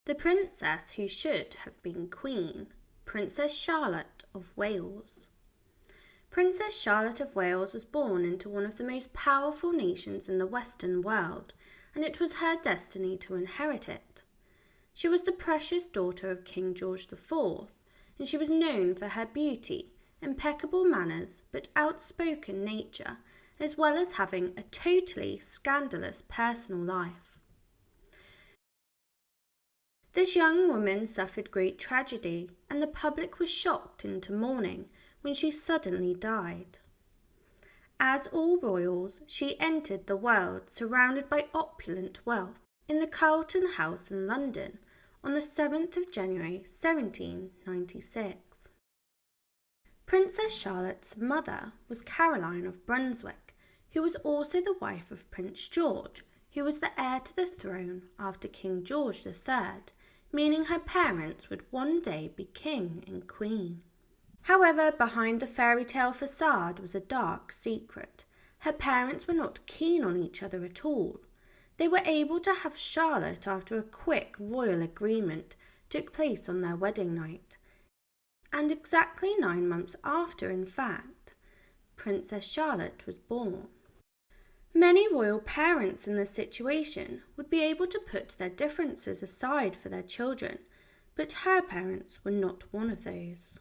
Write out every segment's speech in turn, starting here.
The princess who should have been queen, Princess Charlotte of Wales. Princess Charlotte of Wales was born into one of the most powerful nations in the Western world, and it was her destiny to inherit it. She was the precious daughter of King George IV, and she was known for her beauty, impeccable manners, but outspoken nature, as well as having a totally scandalous personal life. This young woman suffered great tragedy, and the public was shocked into mourning when she suddenly died. As all royals, she entered the world surrounded by opulent wealth in the Carlton House in London on the 7th of January 1796. Princess Charlotte's mother was Caroline of Brunswick, who was also the wife of Prince George, who was the heir to the throne after King George III, meaning her parents would one day be king and queen. However, behind the fairy tale facade was a dark secret. Her parents were not keen on each other at all. They were able to have Charlotte after a quick royal agreement took place on their wedding night. And exactly 9 months after, in fact, Princess Charlotte was born. Many royal parents in this situation would be able to put their differences aside for their children, but her parents were not one of those.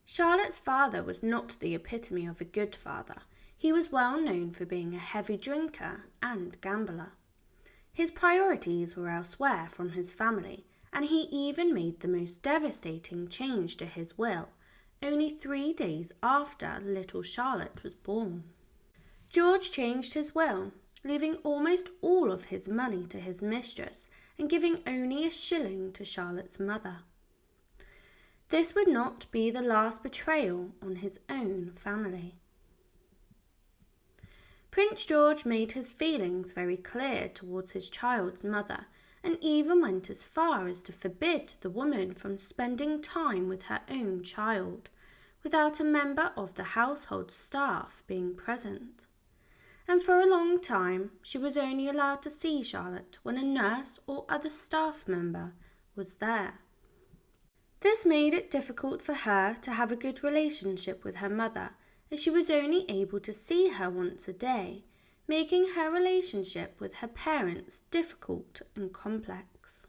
Charlotte's father was not the epitome of a good father. He was well known for being a heavy drinker and gambler. His priorities were elsewhere from his family, and he even made the most devastating change to his will, only 3 days after little Charlotte was born. George changed his will, leaving almost all of his money to his mistress and giving only a shilling to Charlotte's mother. This would not be the last betrayal on his own family. Prince George made his feelings very clear towards his child's mother, and even went as far as to forbid the woman from spending time with her own child, without a member of the household staff being present. And for a long time she was only allowed to see Charlotte when a nurse or other staff member was there. This made it difficult for her to have a good relationship with her mother, as she was only able to see her once a day, making her relationship with her parents difficult and complex.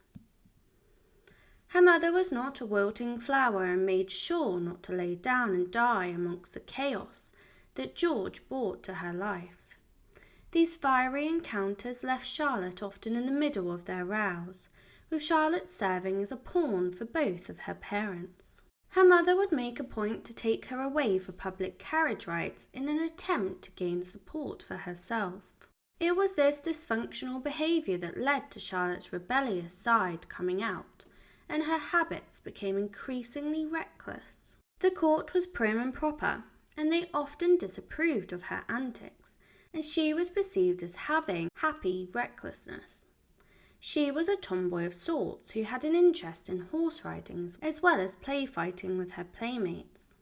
Her mother was not a wilting flower and made sure not to lay down and die amongst the chaos that George brought to her life. These fiery encounters left Charlotte often in the middle of their rows, with Charlotte serving as a pawn for both of her parents. Her mother would make a point to take her away for public carriage rides in an attempt to gain support for herself. It was this dysfunctional behaviour that led to Charlotte's rebellious side coming out, and her habits became increasingly reckless. The court was prim and proper, and they often disapproved of her antics, and she was perceived as having happy recklessness. She was a tomboy of sorts who had an interest in horse riding as well as play fighting with her playmates.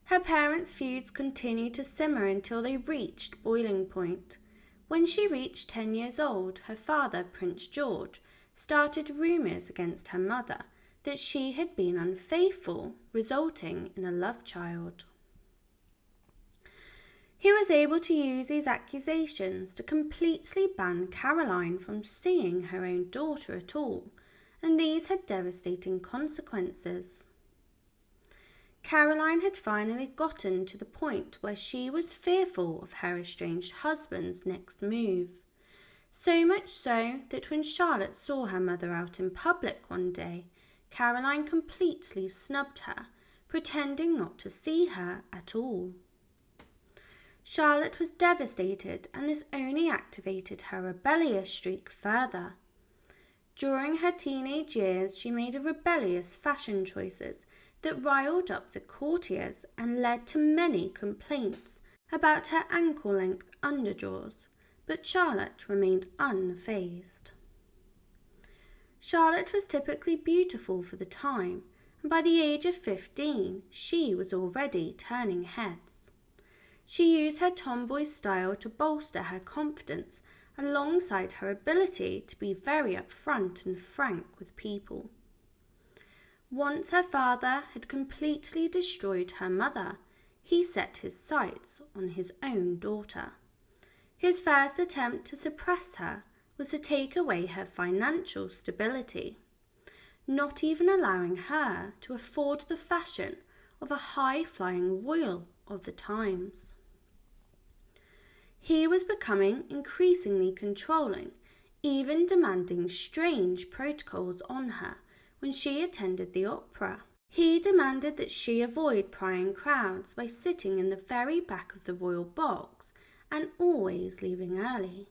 Her parents' feuds continued to simmer until they reached boiling point. When she reached 10 years old, her father, Prince George, started rumours against her mother that she had been unfaithful, resulting in a love child. He was able to use these accusations to completely ban Caroline from seeing her own daughter at all, and these had devastating consequences. Caroline had finally gotten to the point where she was fearful of her estranged husband's next move, so much so that when Charlotte saw her mother out in public one day, Caroline completely snubbed her, pretending not to see her at all. Charlotte was devastated, and this only activated her rebellious streak further. During her teenage years, she made rebellious fashion choices that riled up the courtiers and led to many complaints about her ankle-length underdrawers, but Charlotte remained unfazed. Charlotte was typically beautiful for the time, and by the age of 15, she was already turning heads. She used her tomboy style to bolster her confidence alongside her ability to be very upfront and frank with people. Once her father had completely destroyed her mother, he set his sights on his own daughter. His first attempt to suppress her was to take away her financial stability, not even allowing her to afford the fashion of a high-flying royal of the times. He was becoming increasingly controlling, even demanding strange protocols on her when she attended the opera. He demanded that she avoid prying crowds by sitting in the very back of the royal box and always leaving early.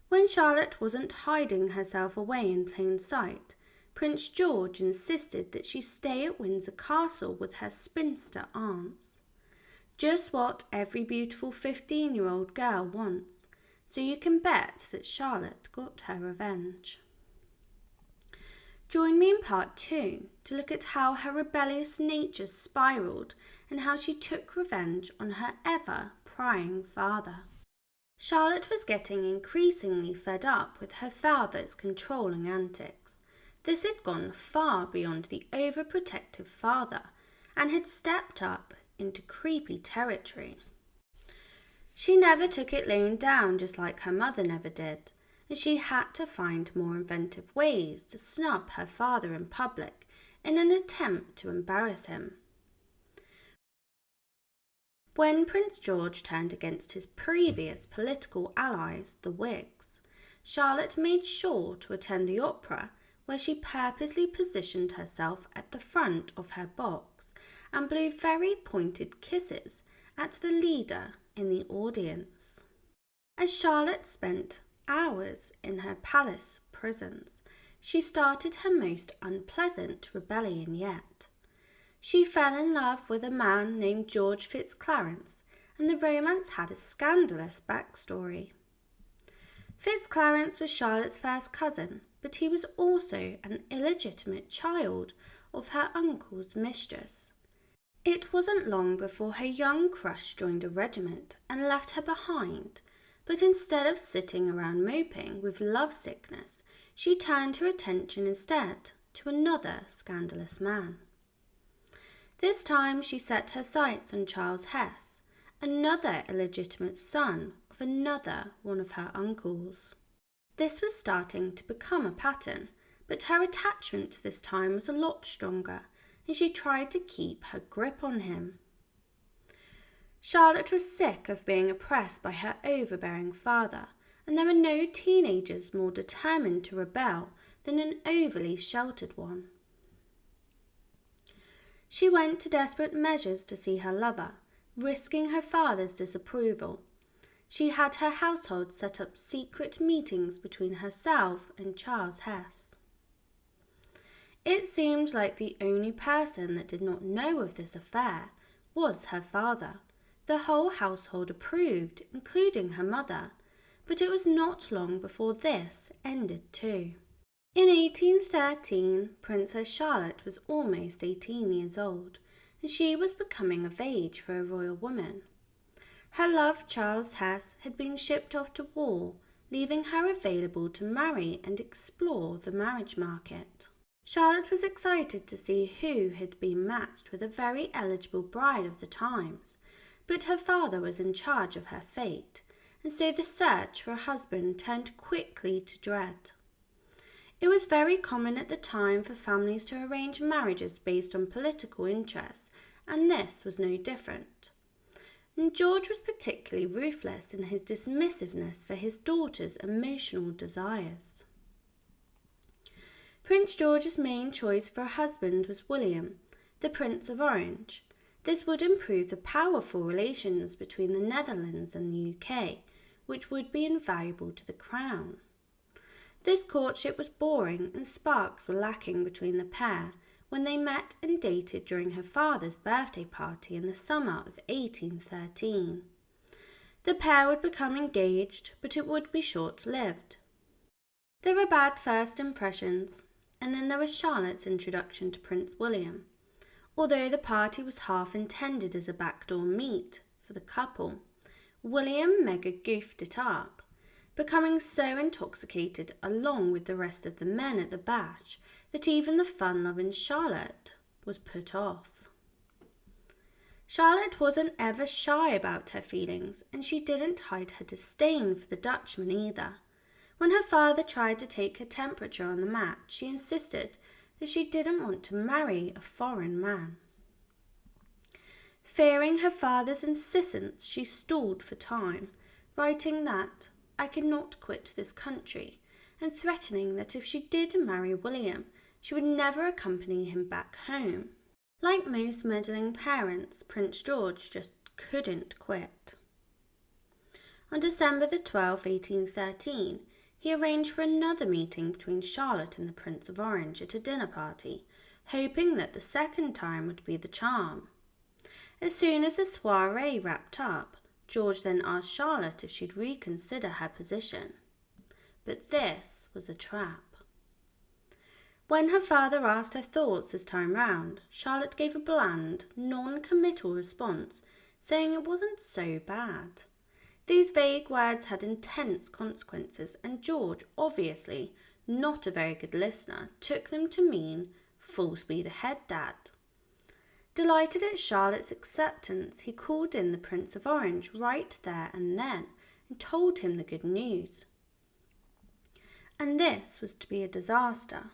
When Charlotte wasn't hiding herself away in plain sight, Prince George insisted that she stay at Windsor Castle with her spinster aunts. Just what every beautiful 15-year-old girl wants, so you can bet that Charlotte got her revenge. Join me in part 2 to look at how her rebellious nature spiralled and how she took revenge on her ever-prying father. Charlotte was getting increasingly fed up with her father's controlling antics. This had gone far beyond the overprotective father and had stepped up into creepy territory. She never took it laying down, just like her mother never did, and she had to find more inventive ways to snub her father in public in an attempt to embarrass him. When Prince George turned against his previous political allies, the Whigs, Charlotte made sure to attend the opera, where she purposely positioned herself at the front of her box and blew very pointed kisses at the leader in the audience. As Charlotte spent hours in her palace prisons, she started her most unpleasant rebellion yet. She fell in love with a man named George Fitzclarence, and the romance had a scandalous backstory. Fitzclarence was Charlotte's first cousin, but he was also an illegitimate child of her uncle's mistress. It wasn't long before her young crush joined a regiment and left her behind, but instead of sitting around moping with love sickness, she turned her attention instead to another scandalous man. This time she set her sights on Charles Hesse, another illegitimate son of another one of her uncles. This was starting to become a pattern, but her attachment this time was a lot stronger, and she tried to keep her grip on him. Charlotte was sick of being oppressed by her overbearing father, and there were no teenagers more determined to rebel than an overly sheltered one. She went to desperate measures to see her lover, risking her father's disapproval. She had her household set up secret meetings between herself and Charles Hesse. It seemed like the only person that did not know of this affair was her father. The whole household approved, including her mother, but it was not long before this ended too. In 1813, Princess Charlotte was almost 18 years old, and she was becoming of age for a royal woman. Her love, Charles Hesse, had been shipped off to war, leaving her available to marry and explore the marriage market. Charlotte was excited to see who had been matched with a very eligible bride of the times, but her father was in charge of her fate, and so the search for a husband turned quickly to dread. It was very common at the time for families to arrange marriages based on political interests, and this was no different. And George was particularly ruthless in his dismissiveness for his daughter's emotional desires. Prince George's main choice for a husband was William, the Prince of Orange. This would improve the powerful relations between the Netherlands and the UK, which would be invaluable to the crown. This courtship was boring and sparks were lacking between the pair when they met and dated during her father's birthday party in the summer of 1813. The pair would become engaged, but it would be short-lived. There were bad first impressions, and then there was Charlotte's introduction to Prince William. Although the party was half intended as a backdoor meet for the couple, William mega goofed it up. becoming so intoxicated along with the rest of the men at the bash that even the fun-loving Charlotte was put off. Charlotte wasn't ever shy about her feelings, and she didn't hide her disdain for the Dutchman either. When her father tried to take her temperature on the mat, she insisted that she didn't want to marry a foreign man. Fearing her father's insistence, she stalled for time, writing that I cannot quit this country, and threatening that if she did marry William, she would never accompany him back home. Like most meddling parents, Prince George just couldn't quit. On December the 12th, 1813, he arranged for another meeting between Charlotte and the Prince of Orange at a dinner party, hoping that the second time would be the charm. As soon as the soiree wrapped up, George then asked Charlotte if she'd reconsider her position. But this was a trap. When her father asked her thoughts this time round, Charlotte gave a bland, non-committal response, saying it wasn't so bad. These vague words had intense consequences, and George, obviously not a very good listener, took them to mean full speed ahead, Dad. Delighted at Charlotte's acceptance, he called in the Prince of Orange right there and then and told him the good news. And this was to be a disaster.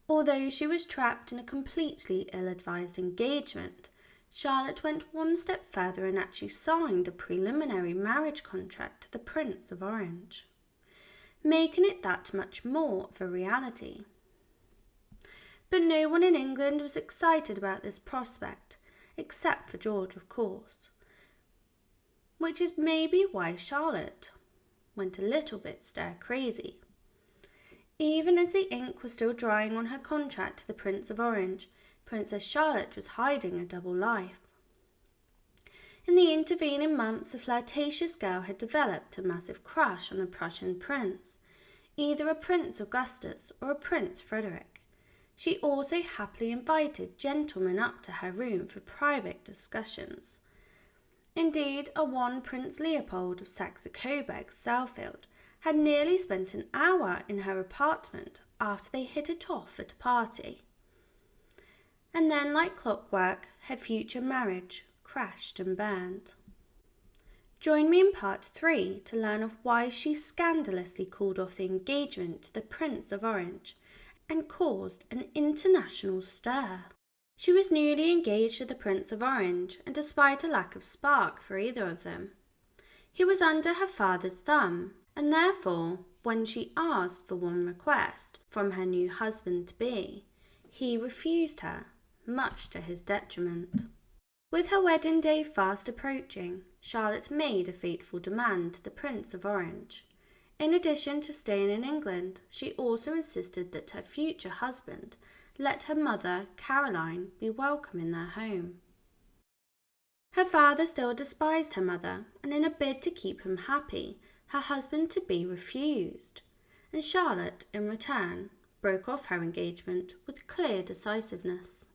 Although she was trapped in a completely ill-advised engagement, Charlotte went one step further and actually signed a preliminary marriage contract to the Prince of Orange, making it that much more of a reality. But no one in England was excited about this prospect, except for George, of course, which is maybe why Charlotte went a little bit stir-crazy. Even as the ink was still drying on her contract to the Prince of Orange, Princess Charlotte was hiding a double life. In the intervening months, the flirtatious girl had developed a massive crush on a Prussian prince, either a Prince Augustus or a Prince Frederick. She also happily invited gentlemen up to her room for private discussions. Indeed, a one Prince Leopold of Saxe-Coburg-Saalfeld had nearly spent an hour in her apartment after they hit it off at a party. And then, like clockwork, her future marriage crashed and burned. Join me in part 3 to learn of why she scandalously called off the engagement to the Prince of Orange and caused an international stir. She was newly engaged to the Prince of Orange, and despite a lack of spark for either of them, he was under her father's thumb, and therefore, when she asked for one request from her new husband-to-be, he refused her, much to his detriment. With her wedding day fast approaching, Charlotte made a fateful demand to the Prince of Orange. In addition to staying in England, she also insisted that her future husband let her mother, Caroline, be welcome in their home. Her father still despised her mother, and in a bid to keep him happy, her husband-to-be refused, and Charlotte, in return, broke off her engagement with clear decisiveness.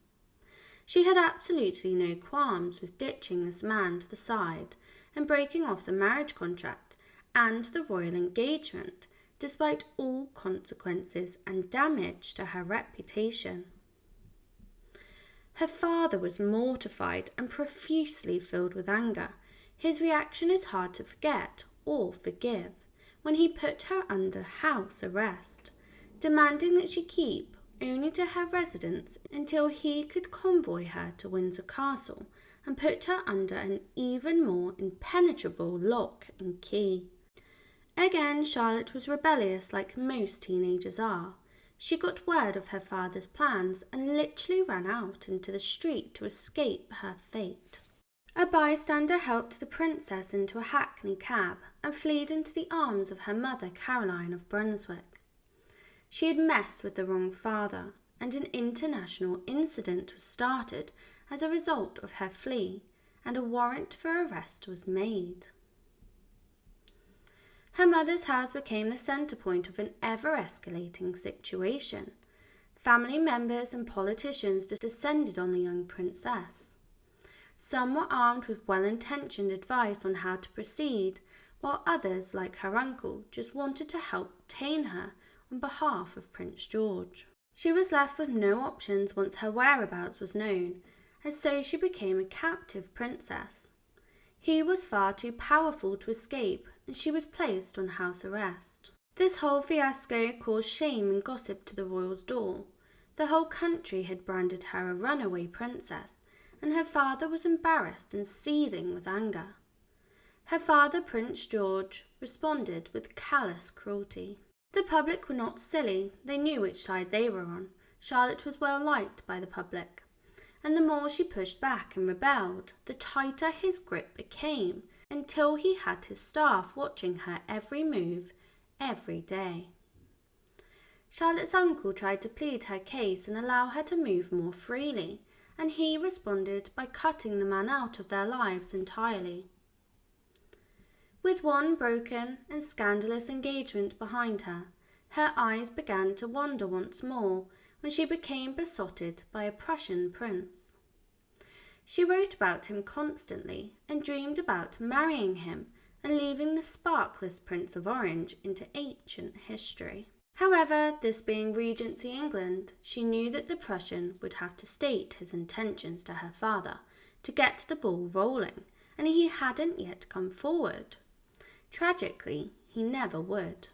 She had absolutely no qualms with ditching this man to the side and breaking off the marriage contract and the royal engagement, despite all consequences and damage to her reputation. Her father was mortified and profusely filled with anger. His reaction is hard to forget or forgive when he put her under house arrest, demanding that she keep only to her residence until he could convoy her to Windsor Castle and put her under an even more impenetrable lock and key. Again, Charlotte was rebellious like most teenagers are. She got word of her father's plans and literally ran out into the street to escape her fate. A bystander helped the princess into a hackney cab and fled into the arms of her mother, Caroline of Brunswick. She had messed with the wrong father, and an international incident was started as a result of her flee, and a warrant for arrest was made. Her mother's house became the centre point of an ever-escalating situation. Family members and politicians descended on the young princess. Some were armed with well-intentioned advice on how to proceed, while others, like her uncle, just wanted to help obtain her on behalf of Prince George. She was left with no options once her whereabouts was known, and so she became a captive princess. He was far too powerful to escape, and she was placed on house arrest. This whole fiasco caused shame and gossip to the royal's door. The whole country had branded her a runaway princess, and her father was embarrassed and seething with anger. Her father, Prince George, responded with callous cruelty. The public were not silly, they knew which side they were on. Charlotte was well liked by the public, and the more she pushed back and rebelled, the tighter his grip became, until he had his staff watching her every move, every day. Charlotte's uncle tried to plead her case and allow her to move more freely, and he responded by cutting the man out of their lives entirely. With one broken and scandalous engagement behind her, her eyes began to wander once more when she became besotted by a Prussian prince. She wrote about him constantly and dreamed about marrying him and leaving the sparkless Prince of Orange into ancient history. However, this being Regency England, she knew that the Prussian would have to state his intentions to her father to get the ball rolling, and he hadn't yet come forward. Tragically, he never would.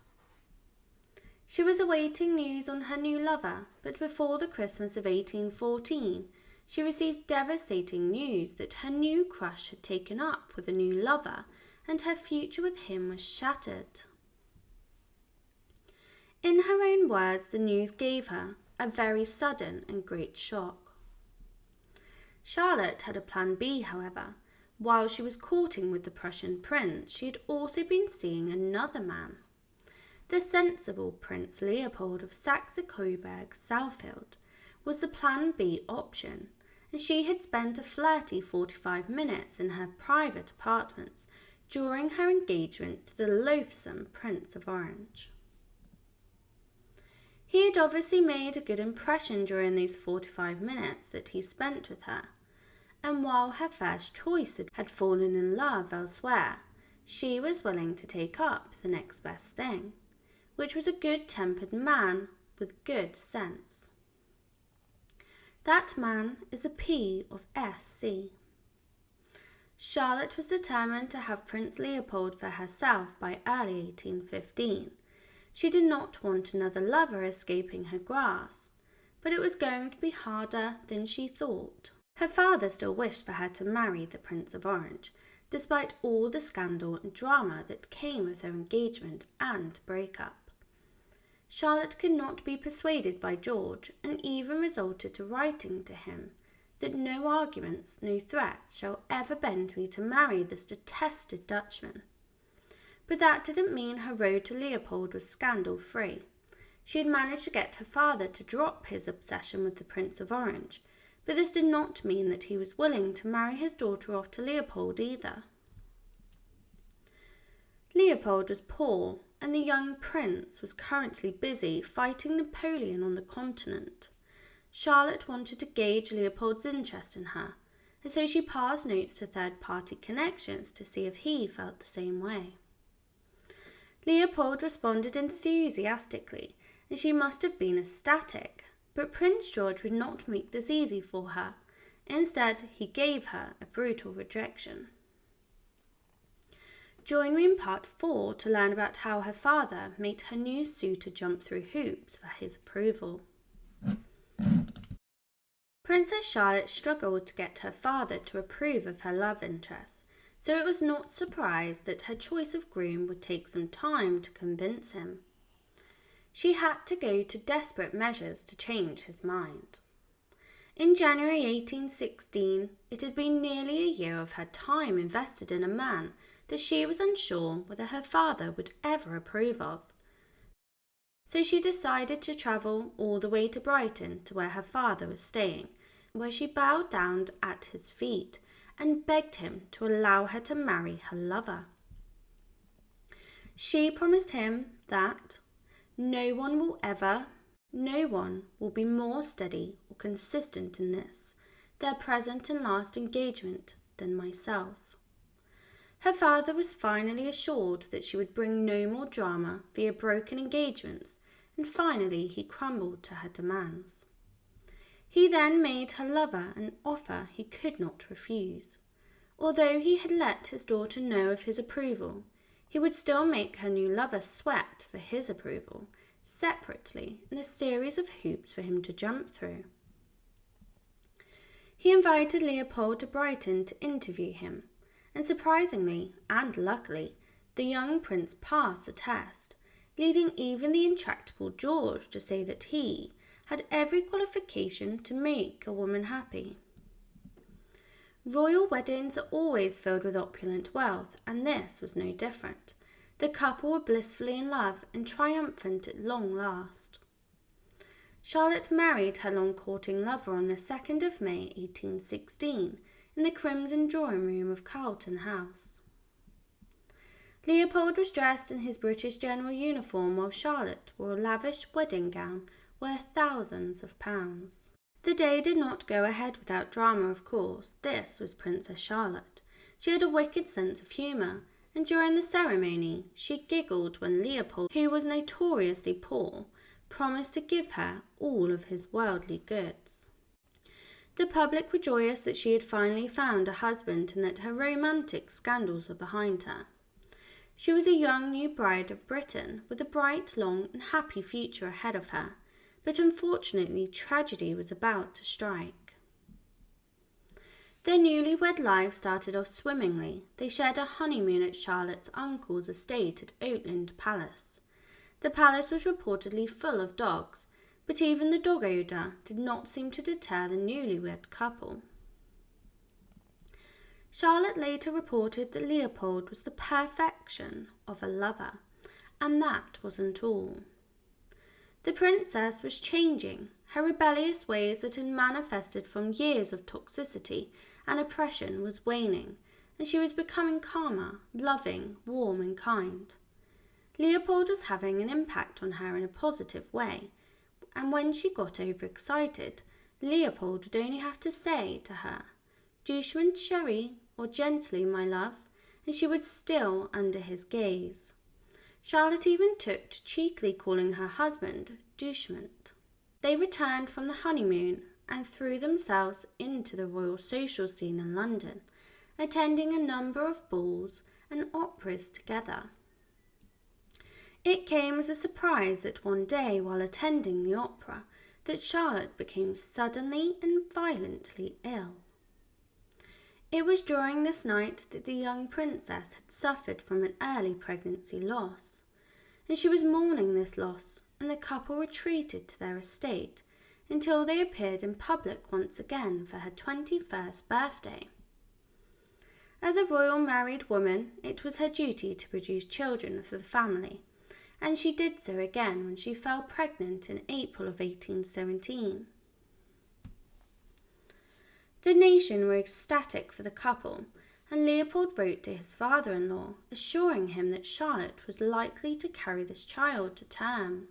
She was awaiting news on her new lover, but before the Christmas of 1814, she received devastating news that her new crush had taken up with a new lover, and her future with him was shattered. In her own words, the news gave her a very sudden and great shock. Charlotte had a plan B, however. While she was courting with the Prussian prince, she had also been seeing another man. The sensible Prince Leopold of Saxe-Coburg-Saalfeld was the plan B option, and she had spent a flirty 45 minutes in her private apartments during her engagement to the loathsome Prince of Orange. He had obviously made a good impression during those 45 minutes that he spent with her, and while her first choice had fallen in love elsewhere, she was willing to take up the next best thing, which was a good-tempered man with good sense. That man is the P of SC. Charlotte was determined to have Prince Leopold for herself by early 1815. She did not want another lover escaping her grasp, but it was going to be harder than she thought. Her father still wished for her to marry the Prince of Orange, despite all the scandal and drama that came with their engagement and breakup. Charlotte could not be persuaded by George, and even resorted to writing to him that no arguments, no threats shall ever bend me to marry this detested Dutchman. But that didn't mean her road to Leopold was scandal-free. She had managed to get her father to drop his obsession with the Prince of Orange, but this did not mean that he was willing to marry his daughter off to Leopold either. Leopold was poor, and the young prince was currently busy fighting Napoleon on the continent. Charlotte wanted to gauge Leopold's interest in her, and so she passed notes to third-party connections to see if he felt the same way. Leopold responded enthusiastically, and she must have been ecstatic. But Prince George would not make this easy for her. Instead, he gave her a brutal rejection. Join me in part 4 to learn about how her father made her new suitor jump through hoops for his approval. Princess Charlotte struggled to get her father to approve of her love interest, so it was not surprised that her choice of groom would take some time to convince him. She had to go to desperate measures to change his mind. In January 1816, it had been nearly a year of her time invested in a man that she was unsure whether her father would ever approve of. So she decided to travel all the way to Brighton to where her father was staying, where she bowed down at his feet and begged him to allow her to marry her lover. She promised him that no one will be more steady or consistent in this, their present and last engagement, than myself. Her father was finally assured that she would bring no more drama via broken engagements, and finally he crumbled to her demands. He then made her lover an offer he could not refuse. Although he had let his daughter know of his approval, he would still make her new lover sweat for his approval, separately, in a series of hoops for him to jump through. He invited Leopold to Brighton to interview him, and surprisingly and luckily, the young prince passed the test, leading even the intractable George to say that he had every qualification to make a woman happy. Royal weddings are always filled with opulent wealth, and this was no different. The couple were blissfully in love and triumphant at long last. Charlotte married her long-courting lover on the 2nd of May 1816 in the crimson drawing-room of Carlton House. Leopold was dressed in his British general uniform while Charlotte wore a lavish wedding gown worth thousands of pounds. The day did not go ahead without drama, of course. This was Princess Charlotte. She had a wicked sense of humour, and during the ceremony she giggled when Leopold, who was notoriously poor, promised to give her all of his worldly goods. The public were joyous that she had finally found a husband and that her romantic scandals were behind her. She was a young new bride of Britain, with a bright, long and happy future ahead of her, but unfortunately tragedy was about to strike. Their newlywed lives started off swimmingly. They shared a honeymoon at Charlotte's uncle's estate at Oatland Palace. The palace was reportedly full of dogs, but even the dog odour did not seem to deter the newlywed couple. Charlotte later reported that Leopold was the perfection of a lover, and that wasn't all. The princess was changing. Her rebellious ways that had manifested from years of toxicity and oppression was waning, and she was becoming calmer, loving, warm and kind. Leopold was having an impact on her in a positive way, and when she got overexcited, Leopold would only have to say to her, "Doucement, chérie," or "Gently, my love," and she was still under his gaze. Charlotte even took to cheekily calling her husband douchement. They returned from the honeymoon and threw themselves into the royal social scene in London, attending a number of balls and operas together. It came as a surprise that one day while attending the opera that Charlotte became suddenly and violently ill. It was during this night that the young princess had suffered from an early pregnancy loss, and she was mourning this loss, and the couple retreated to their estate until they appeared in public once again for her 21st birthday. As a royal married woman, it was her duty to produce children for the family, and she did so again when she fell pregnant in April of 1817. The nation were ecstatic for the couple, and Leopold wrote to his father-in-law, assuring him that Charlotte was likely to carry this child to term.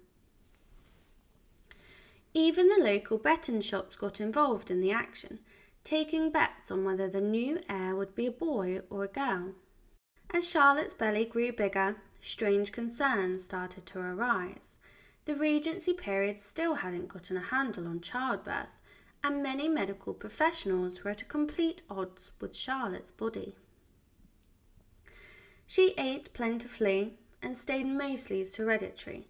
Even the local betting shops got involved in the action, taking bets on whether the new heir would be a boy or a girl. As Charlotte's belly grew bigger, strange concerns started to arise. The Regency period still hadn't gotten a handle on childbirth, and many medical professionals were at a complete odds with Charlotte's body. She ate plentifully and stayed mostly as hereditary.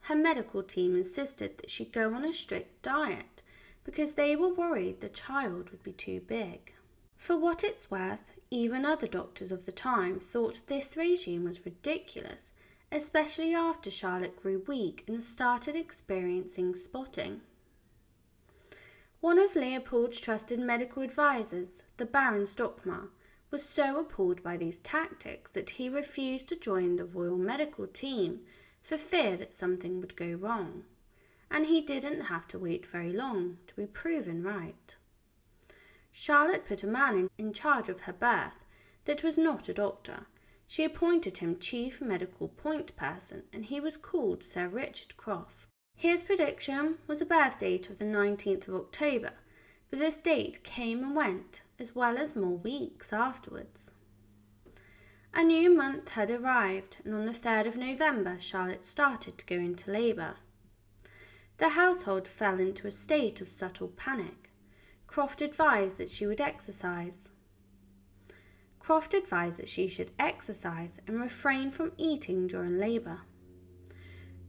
Her medical team insisted that she go on a strict diet because they were worried the child would be too big. For what it's worth, even other doctors of the time thought this regime was ridiculous, especially after Charlotte grew weak and started experiencing spotting. One of Leopold's trusted medical advisors, the Baron Stockmar, was so appalled by these tactics that he refused to join the royal medical team for fear that something would go wrong, and he didn't have to wait very long to be proven right. Charlotte put a man in charge of her birth that was not a doctor. She appointed him chief medical point person, and he was called Sir Richard Croft. His prediction was a birth date of the 19th of October, but this date came and went, as well as more weeks afterwards. A new month had arrived, and on the 3rd of November Charlotte started to go into labour. The household fell into a state of subtle panic. Croft advised that she should exercise and refrain from eating during labour.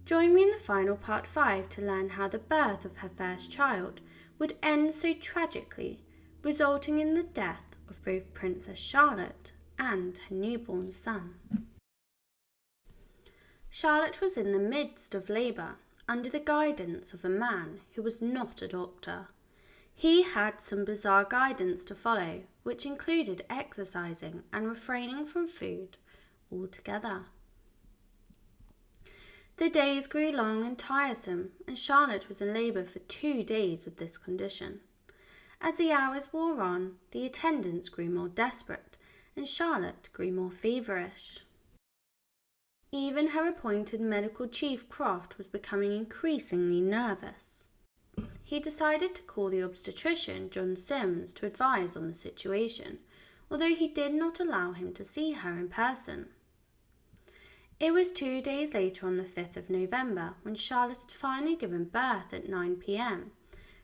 Join me in the final part 5 to learn how the birth of her first child would end so tragically, resulting in the death of both Princess Charlotte and her newborn son. Charlotte was in the midst of labour, under the guidance of a man who was not a doctor. He had some bizarre guidance to follow, which included exercising and refraining from food altogether. The days grew long and tiresome, and Charlotte was in labour for 2 days with this condition. As the hours wore on, the attendants grew more desperate, and Charlotte grew more feverish. Even her appointed medical chief, Croft, was becoming increasingly nervous. He decided to call the obstetrician, John Sims, to advise on the situation, although he did not allow him to see her in person. It was 2 days later, on the 5th of November, when Charlotte had finally given birth at 9 p.m,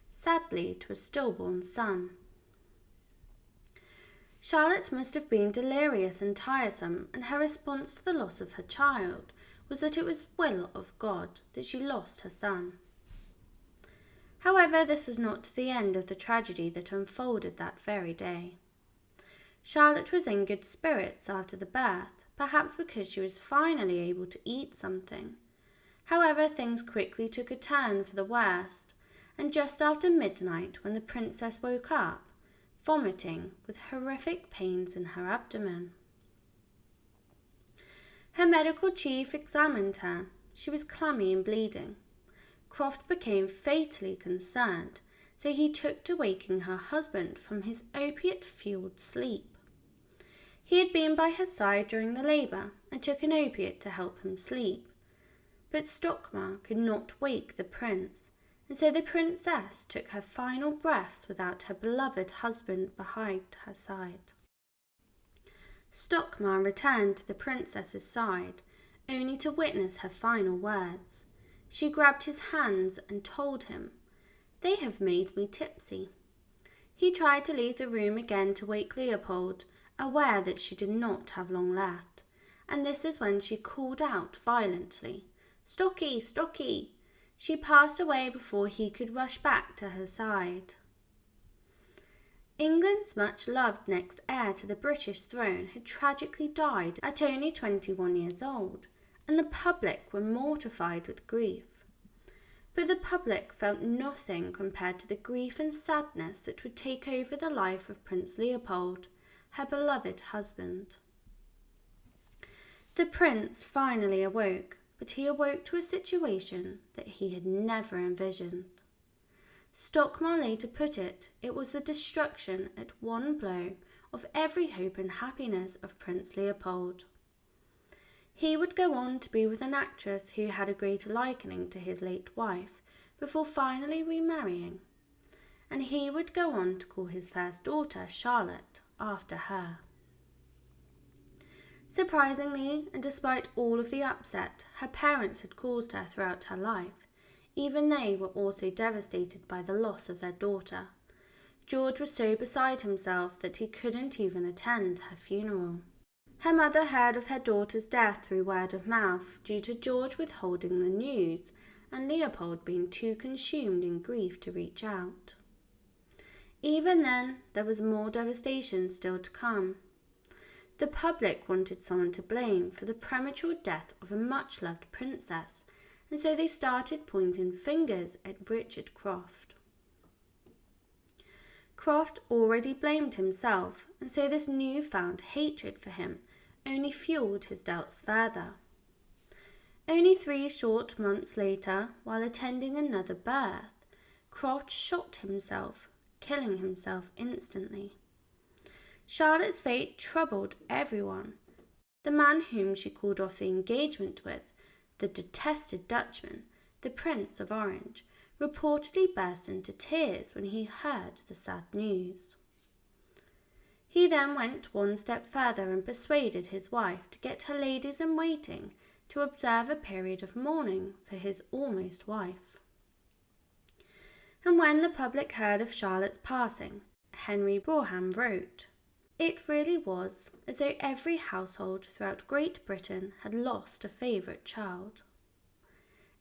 sadly to a stillborn son. Charlotte must have been delirious and tiresome, and her response to the loss of her child was that it was will of God that she lost her son. However, this was not the end of the tragedy that unfolded that very day. Charlotte was in good spirits after the birth, perhaps because she was finally able to eat something. However, things quickly took a turn for the worst, and just after midnight, when the princess woke up, vomiting with horrific pains in her abdomen. Her medical chief examined her. She was clammy and bleeding. Croft became fatally concerned, so he took to waking her husband from his opiate-fueled sleep. He had been by her side during the labour and took an opiate to help him sleep. But Stockmar could not wake the prince, and so the princess took her final breaths without her beloved husband behind her side. Stockmar returned to the princess's side, only to witness her final words. She grabbed his hands and told him, "They have made me tipsy." He tried to leave the room again to wake Leopold, aware that she did not have long left, and this is when she called out violently, "Stocky, Stocky!" She passed away before he could rush back to her side. England's much-loved next heir to the British throne had tragically died at only 21 years old, and the public were mortified with grief. But the public felt nothing compared to the grief and sadness that would take over the life of Prince Leopold, her beloved husband. The prince finally awoke, but he awoke to a situation that he had never envisioned. Stockmar later put it was the destruction at one blow of every hope and happiness of Prince Leopold. He would go on to be with an actress who had a greater liking to his late wife before finally remarrying, and he would go on to call his first daughter Charlotte after her. Surprisingly, and despite all of the upset her parents had caused her throughout her life, even they were also devastated by the loss of their daughter. George was so beside himself that he couldn't even attend her funeral. Her mother heard of her daughter's death through word of mouth due to George withholding the news and Leopold being too consumed in grief to reach out. Even then, there was more devastation still to come. The public wanted someone to blame for the premature death of a much-loved princess, and so they started pointing fingers at Richard Croft. Croft already blamed himself, and so this newfound hatred for him only fueled his doubts further. Only 3 short months later, while attending another birth, Croft shot himself, killing himself instantly. Charlotte's fate troubled everyone. The man whom she called off the engagement with, the detested Dutchman, the Prince of Orange, reportedly burst into tears when he heard the sad news. He then went one step further and persuaded his wife to get her ladies-in-waiting to observe a period of mourning for his almost wife. And when the public heard of Charlotte's passing, Henry Brougham wrote, "It really was as though every household throughout Great Britain had lost a favourite child.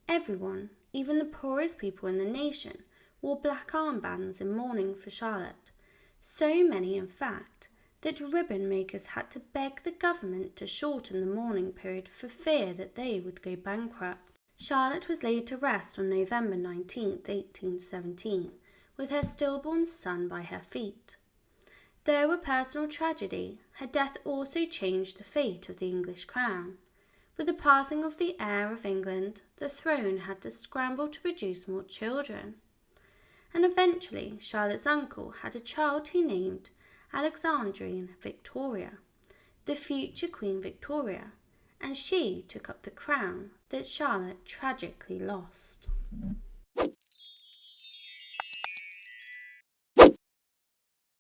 Everyone, even the poorest people in the nation, wore black armbands in mourning for Charlotte, so many in fact that ribbon makers had to beg the government to shorten the mourning period for fear that they would go bankrupt." Charlotte was laid to rest on November 19, 1817, with her stillborn son by her feet. Though a personal tragedy, her death also changed the fate of the English crown. With the passing of the heir of England, the throne had to scramble to produce more children. And eventually Charlotte's uncle had a child he named Alexandrine Victoria, the future Queen Victoria, and she took up the crown that Charlotte tragically lost.